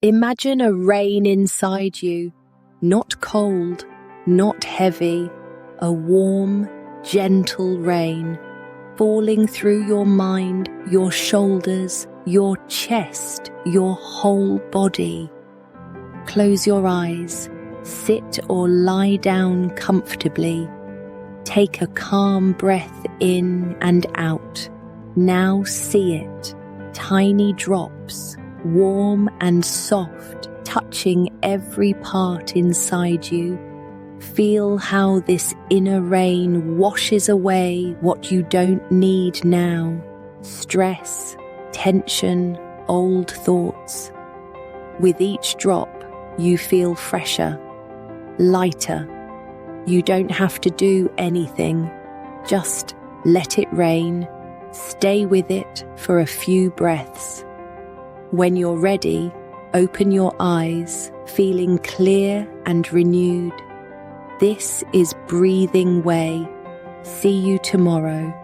Imagine a rain inside you, not cold, not heavy, a warm, gentle rain, falling through your mind, your shoulders, your chest, your whole body. Close your eyes, sit or lie down comfortably. Take a calm breath in and out. Now see it, tiny drops, warm and soft, touching every part inside you. Feel how this inner rain washes away what you don't need now. Stress, tension, old thoughts. With each drop, you feel fresher, lighter. You don't have to do anything. Just let it rain. Stay with it for a few breaths. When you're ready, open your eyes, feeling clear and renewed. This is BreathingWay. See you tomorrow.